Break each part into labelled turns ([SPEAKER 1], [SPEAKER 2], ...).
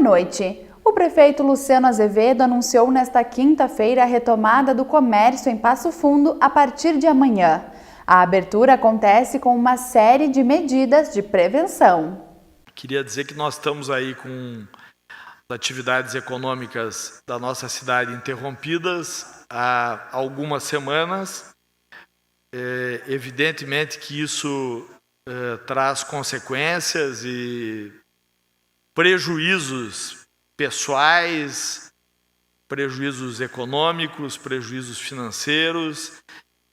[SPEAKER 1] noite. O prefeito Luciano Azevedo anunciou nesta quinta-feira a retomada do comércio em Passo Fundo a partir de amanhã. A abertura acontece com uma série de medidas de prevenção.
[SPEAKER 2] Queria dizer que nós estamos aí com as atividades econômicas da nossa cidade interrompidas há algumas semanas. Evidentemente que isso traz consequências e prejuízos pessoais, prejuízos econômicos, prejuízos financeiros,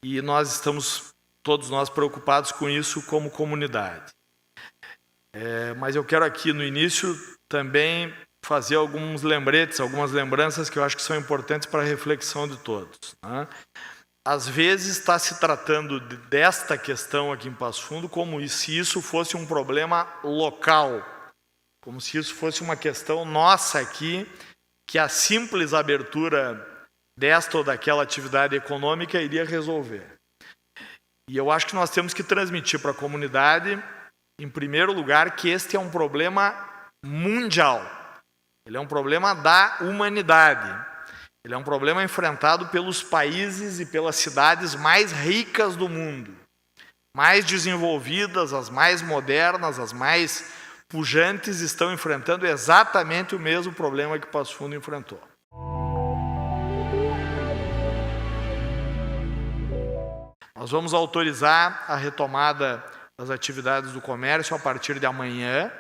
[SPEAKER 2] e nós estamos, todos nós, preocupados com isso como comunidade. Mas eu quero aqui no início também fazer alguns lembretes, algumas lembranças que eu acho que são importantes para a reflexão de todos, né? Às vezes está se tratando desta questão aqui em Passo Fundo como se isso fosse um problema local, como se isso fosse uma questão nossa aqui, que a simples abertura desta ou daquela atividade econômica iria resolver. E eu acho que nós temos que transmitir para a comunidade, em primeiro lugar, que este é um problema mundial. Ele é um problema da humanidade. Ele é um problema enfrentado pelos países e pelas cidades mais ricas do mundo, mais desenvolvidas, as mais modernas, as mais pujantes, estão enfrentando exatamente o mesmo problema que Passo Fundo enfrentou. Nós vamos autorizar a retomada das atividades do comércio a partir de amanhã,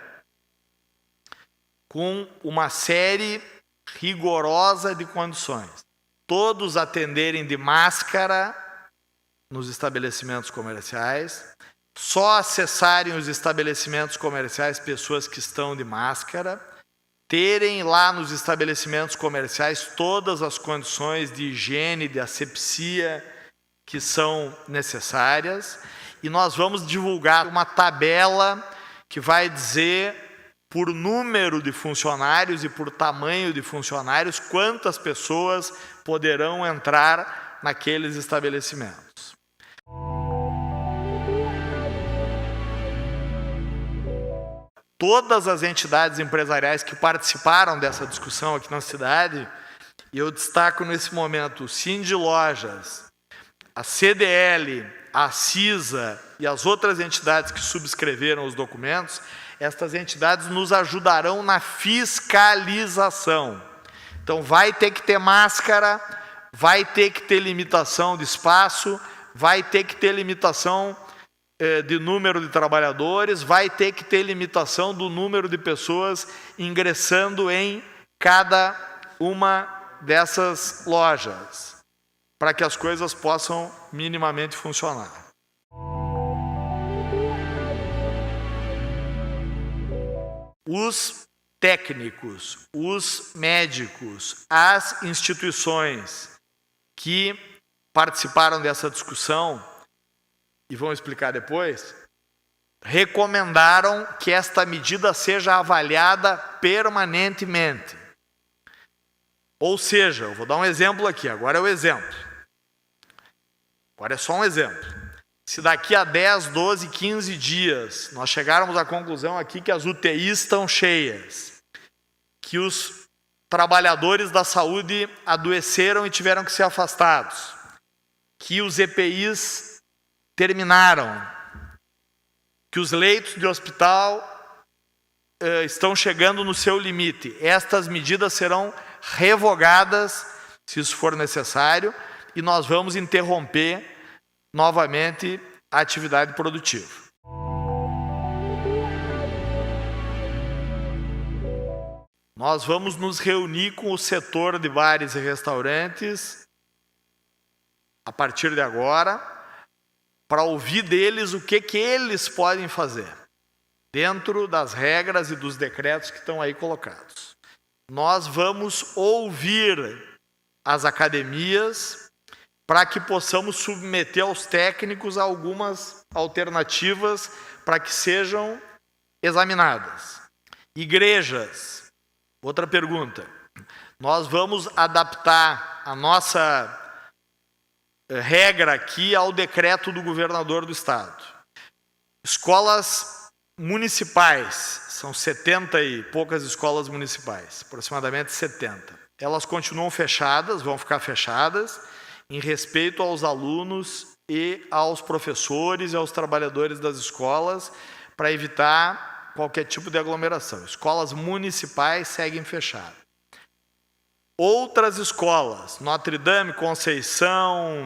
[SPEAKER 2] com uma série rigorosa de condições. Todos atenderem de máscara nos estabelecimentos comerciais, só acessarem os estabelecimentos comerciais pessoas que estão de máscara, terem lá nos estabelecimentos comerciais todas as condições de higiene, de asepsia que são necessárias, e nós vamos divulgar uma tabela que vai dizer por número de funcionários e por tamanho de funcionários, quantas pessoas poderão entrar naqueles estabelecimentos. Todas as entidades empresariais que participaram dessa discussão aqui na cidade, e eu destaco nesse momento o Sindilojas, a CDL, a CISA e as outras entidades que subscreveram os documentos, estas entidades nos ajudarão na fiscalização. Então, vai ter que ter máscara, vai ter que ter limitação de espaço, vai ter que ter limitação de número de trabalhadores, vai ter que ter limitação do número de pessoas ingressando em cada uma dessas lojas, para que as coisas possam minimamente funcionar. Os técnicos, os médicos, as instituições que participaram dessa discussão, e vão explicar depois, recomendaram que esta medida seja avaliada permanentemente. Ou seja, eu vou dar um exemplo aqui, agora é o exemplo. Agora é só um exemplo. Se daqui a 10, 12, 15 dias nós chegarmos à conclusão aqui que as UTIs estão cheias, que os trabalhadores da saúde adoeceram e tiveram que ser afastados, que os EPIs terminaram, que os leitos de hospital estão chegando no seu limite, estas medidas serão revogadas, se isso for necessário, e nós vamos interromper novamente a atividade produtiva. Nós vamos nos reunir com o setor de bares e restaurantes a partir de agora para ouvir deles o que eles podem fazer dentro das regras e dos decretos que estão aí colocados. Nós vamos ouvir as academias para que possamos submeter aos técnicos algumas alternativas para que sejam examinadas. Igrejas, outra pergunta. Nós vamos adaptar a nossa regra aqui ao decreto do governador do estado. Escolas municipais, são 70 e poucas escolas municipais, aproximadamente 70. Elas continuam fechadas, vão ficar fechadas, em respeito aos alunos e aos professores e aos trabalhadores das escolas, para evitar qualquer tipo de aglomeração. Escolas municipais seguem fechadas. Outras escolas, Notre Dame, Conceição,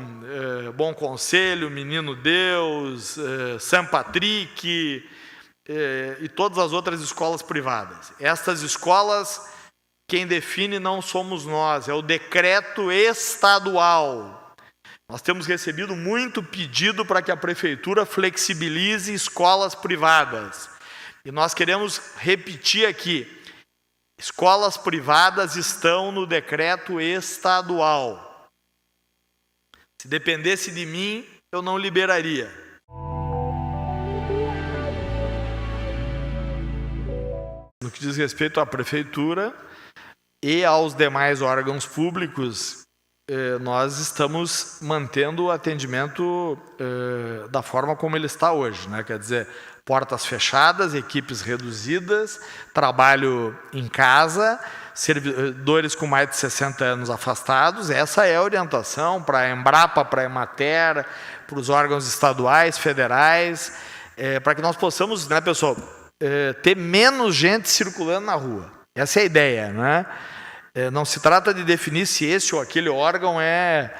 [SPEAKER 2] Bom Conselho, Menino Deus, São Patrick e todas as outras escolas privadas. Estas escolas, quem define não somos nós, é o decreto estadual. Nós temos recebido muito pedido para que a prefeitura flexibilize escolas privadas. E nós queremos repetir aqui, escolas privadas estão no decreto estadual. Se dependesse de mim, eu não liberaria. No que diz respeito à prefeitura e aos demais órgãos públicos, nós estamos mantendo o atendimento da forma como ele está hoje, né? Quer dizer, portas fechadas, equipes reduzidas, trabalho em casa, servidores com mais de 60 anos afastados. Essa é a orientação para a Embrapa, para a Emater, para os órgãos estaduais, federais, para que nós possamos, né, pessoal, ter menos gente circulando na rua. Essa é a ideia, né? Não se trata de definir se esse ou aquele órgão é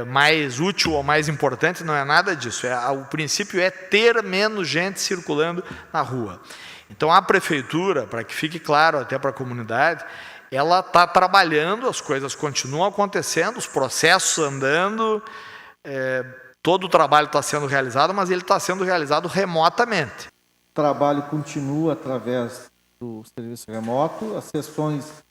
[SPEAKER 2] mais útil ou mais importante, não é nada disso. O princípio é ter menos gente circulando na rua. Então, a prefeitura, para que fique claro até para a comunidade, ela está trabalhando, as coisas continuam acontecendo, os processos andando, todo o trabalho está sendo realizado, mas ele está sendo realizado remotamente.
[SPEAKER 3] O trabalho continua através do serviço remoto, as sessões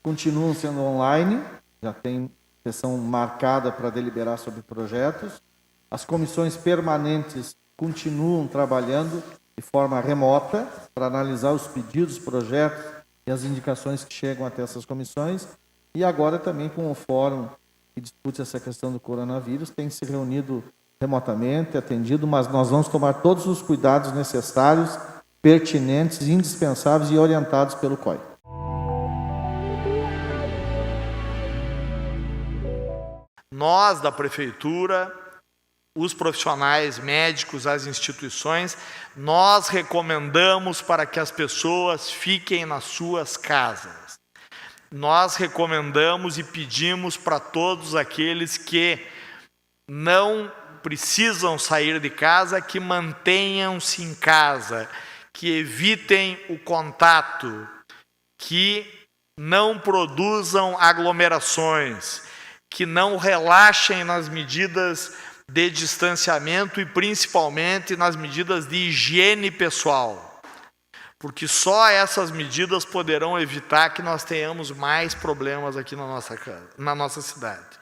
[SPEAKER 3] continuam sendo online, já tem sessão marcada para deliberar sobre projetos. As comissões permanentes continuam trabalhando de forma remota para analisar os pedidos, projetos e as indicações que chegam até essas comissões. E agora também com o fórum que discute essa questão do coronavírus, tem se reunido remotamente, atendido, mas nós vamos tomar todos os cuidados necessários, pertinentes, indispensáveis e orientados pelo COI.
[SPEAKER 2] Nós, da prefeitura, os profissionais médicos, as instituições, nós recomendamos para que as pessoas fiquem nas suas casas. Nós recomendamos e pedimos para todos aqueles que não precisam sair de casa, que mantenham-se em casa, que evitem o contato, que não produzam aglomerações, que não relaxem nas medidas de distanciamento e principalmente nas medidas de higiene pessoal, porque só essas medidas poderão evitar que nós tenhamos mais problemas aqui na nossa cidade.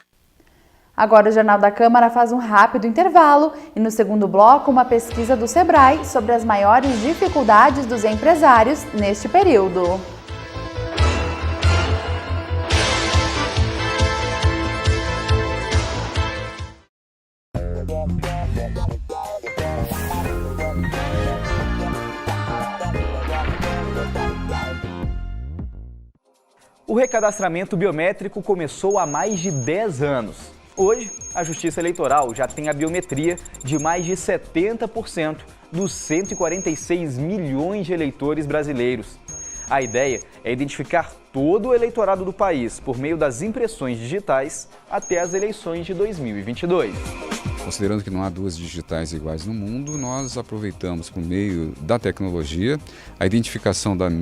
[SPEAKER 1] Agora o Jornal da Câmara faz um rápido intervalo e no segundo bloco uma pesquisa do Sebrae sobre as maiores dificuldades dos empresários neste período.
[SPEAKER 4] O recadastramento biométrico começou há mais de 10 anos. Hoje, a Justiça Eleitoral já tem a biometria de mais de 70% dos 146 milhões de eleitores brasileiros. A ideia é identificar todo o eleitorado do país por meio das impressões digitais até as eleições de 2022.
[SPEAKER 5] Considerando que não há duas digitais iguais no mundo, nós aproveitamos, por meio da tecnologia, a identificação das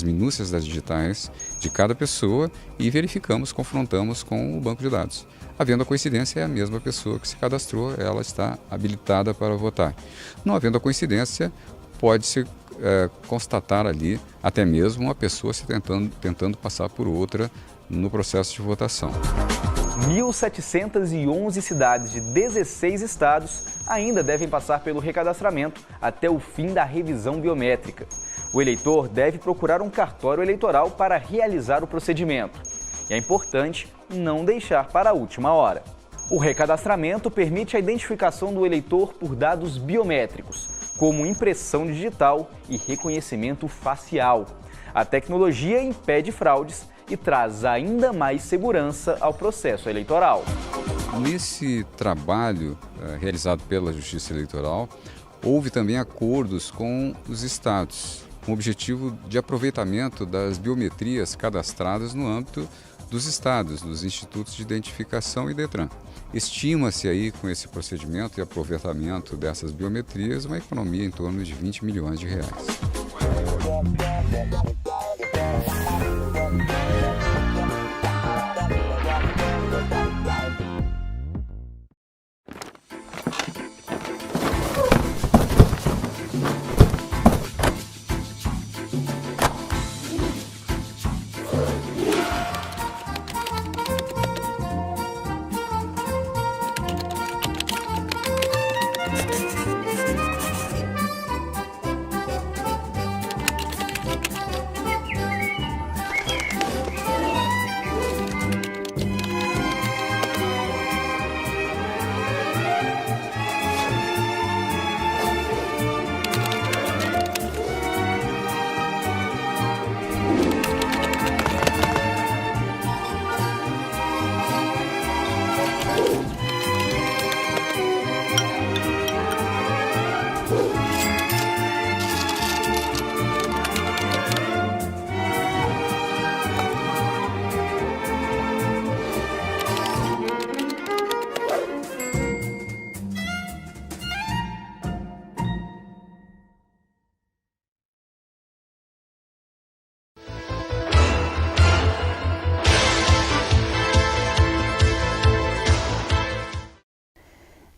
[SPEAKER 5] minúcias das digitais de cada pessoa e verificamos, confrontamos com o banco de dados. Havendo a coincidência, é a mesma pessoa que se cadastrou, ela está habilitada para votar. Não havendo a coincidência, pode-se constatar ali até mesmo uma pessoa se tentando passar por outra no processo de votação.
[SPEAKER 4] 1.711 cidades de 16 estados ainda devem passar pelo recadastramento até o fim da revisão biométrica. O eleitor deve procurar um cartório eleitoral para realizar o procedimento. E é importante não deixar para a última hora. O recadastramento permite a identificação do eleitor por dados biométricos, como impressão digital e reconhecimento facial. A tecnologia impede fraudes e traz ainda mais segurança ao processo eleitoral.
[SPEAKER 5] Nesse trabalho realizado pela Justiça Eleitoral, houve também acordos com os estados, com o objetivo de aproveitamento das biometrias cadastradas no âmbito dos estados, dos institutos de identificação e DETRAN. Estima-se aí, com esse procedimento e aproveitamento dessas biometrias, uma economia em torno de 20 milhões de reais.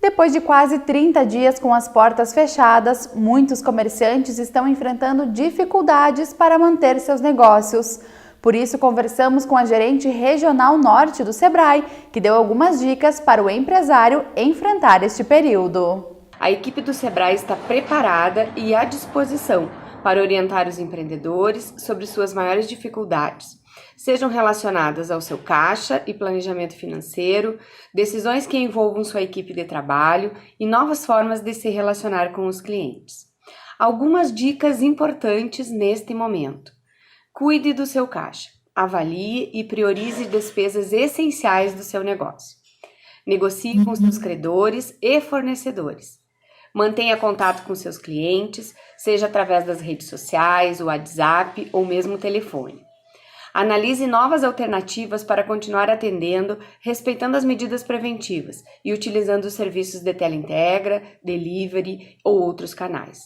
[SPEAKER 1] Depois de quase 30 dias com as portas fechadas, muitos comerciantes estão enfrentando dificuldades para manter seus negócios. Por isso, conversamos com a gerente regional norte do Sebrae, que deu algumas dicas para o empresário enfrentar este período.
[SPEAKER 6] A equipe do Sebrae está preparada e à disposição para orientar os empreendedores sobre suas maiores dificuldades, sejam relacionadas ao seu caixa e planejamento financeiro, decisões que envolvam sua equipe de trabalho e novas formas de se relacionar com os clientes. Algumas dicas importantes neste momento. Cuide do seu caixa, avalie e priorize despesas essenciais do seu negócio. Negocie com seus credores e fornecedores. Mantenha contato com seus clientes, seja através das redes sociais, o WhatsApp ou mesmo telefone. Analise novas alternativas para continuar atendendo, respeitando as medidas preventivas e utilizando os serviços de teleintegra, delivery ou outros canais.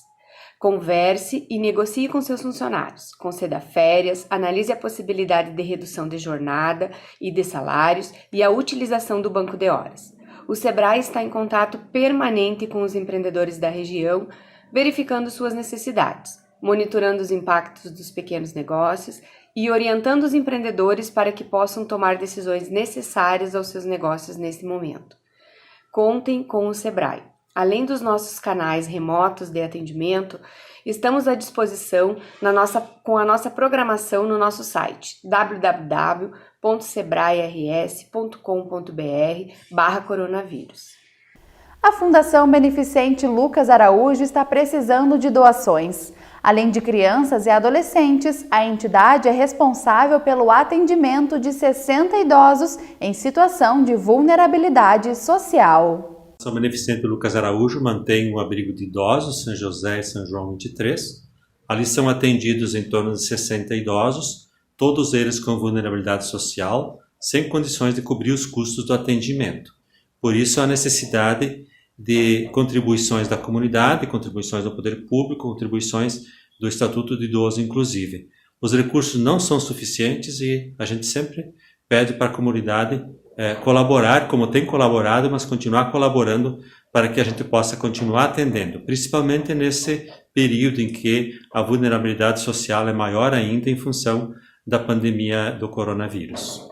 [SPEAKER 6] Converse e negocie com seus funcionários, conceda férias, analise a possibilidade de redução de jornada e de salários e a utilização do banco de horas. O Sebrae está em contato permanente com os empreendedores da região, verificando suas necessidades, monitorando os impactos dos pequenos negócios e orientando os empreendedores para que possam tomar decisões necessárias aos seus negócios nesse momento. Contem com o Sebrae. Além dos nossos canais remotos de atendimento, estamos à disposição com a nossa programação no nosso site www.sebrae-rs.com.br/coronavírus.
[SPEAKER 1] A Fundação Beneficente Lucas Araújo está precisando de doações. Além de crianças e adolescentes, a entidade é responsável pelo atendimento de 60 idosos em situação de vulnerabilidade social.
[SPEAKER 7] A Fundação Beneficente Lucas Araújo mantém um abrigo de idosos, São José e São João 23. Ali são atendidos em torno de 60 idosos, todos eles com vulnerabilidade social, sem condições de cobrir os custos do atendimento. Por isso, a necessidade de contribuições da comunidade, contribuições do poder público, contribuições do Estatuto do Idoso, inclusive. Os recursos não são suficientes e a gente sempre pede para a comunidade colaborar, como tem colaborado, mas continuar colaborando para que a gente possa continuar atendendo, principalmente nesse período em que a vulnerabilidade social é maior ainda em função da pandemia do coronavírus.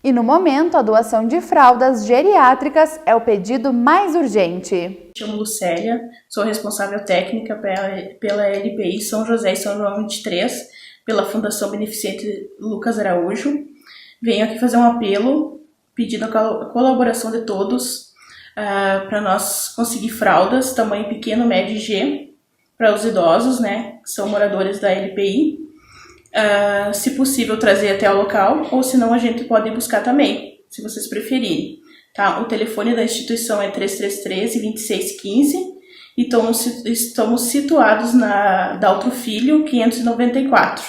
[SPEAKER 1] E no momento, a doação de fraldas geriátricas é o pedido mais urgente.
[SPEAKER 8] Me chamo Lucélia, sou responsável técnica pela LPI São José e São João 23, pela Fundação Beneficente Lucas Araújo. Venho aqui fazer um apelo, pedindo a colaboração de todos para nós conseguir fraldas, tamanho pequeno, médio e G, para os idosos, né, que são moradores da LPI. Se possível, trazer até o local, ou se não, a gente pode buscar também, se vocês preferirem. Tá? O telefone da instituição é 3313-2615 e estamos situados na Daltro Filho, 594.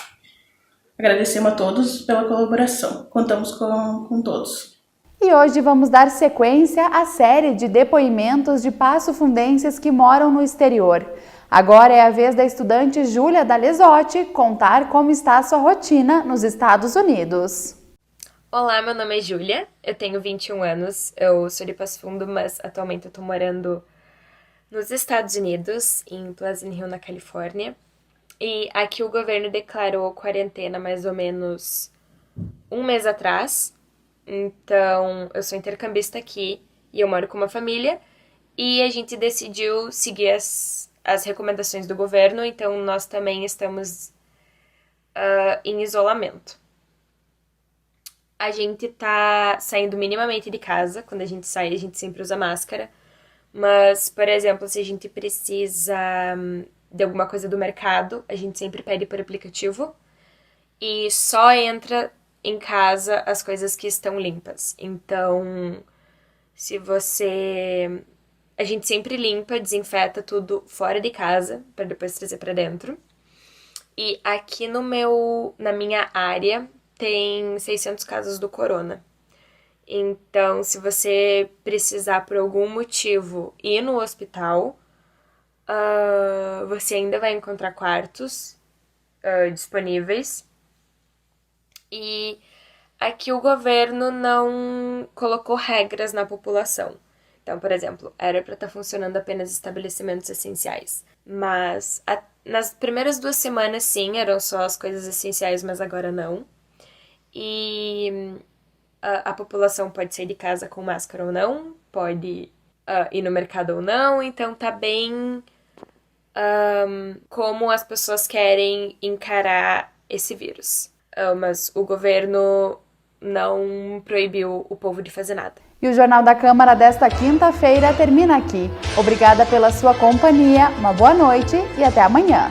[SPEAKER 8] Agradecemos a todos pela colaboração. Contamos com todos.
[SPEAKER 1] E hoje vamos dar sequência à série de depoimentos de passofundenses que moram no exterior. Agora é a vez da estudante Júlia D'Alesotti contar como está a sua rotina nos Estados Unidos.
[SPEAKER 9] Olá, meu nome é Júlia, eu tenho 21 anos, eu sou de Passo Fundo, mas atualmente eu tô morando nos Estados Unidos, em Pleasant Hill, na Califórnia. E aqui o governo declarou quarentena mais ou menos um mês atrás. Então, eu sou intercambista aqui e eu moro com uma família. E a gente decidiu seguir as recomendações do governo, então nós também estamos em isolamento. A gente tá saindo minimamente de casa. Quando a gente sai, a gente sempre usa máscara. Mas, por exemplo, se a gente precisa de alguma coisa do mercado, a gente sempre pede por aplicativo. E só entra em casa as coisas que estão limpas. Então, a gente sempre limpa, desinfeta tudo fora de casa, para depois trazer para dentro. E aqui na minha área, tem 600 casos do corona. Então, se você precisar por algum motivo ir no hospital, você ainda vai encontrar quartos disponíveis. E aqui o governo não colocou regras na população. Então, por exemplo, era para estar funcionando apenas estabelecimentos essenciais. Mas nas primeiras 2 semanas, sim, eram só as coisas essenciais, mas agora não. E a população pode sair de casa com máscara ou não, pode ir no mercado ou não, então tá bem como as pessoas querem encarar esse vírus. Mas o governo não proibiu o povo de fazer nada.
[SPEAKER 1] E o Jornal da Câmara desta quinta-feira termina aqui. Obrigada pela sua companhia, uma boa noite e até amanhã.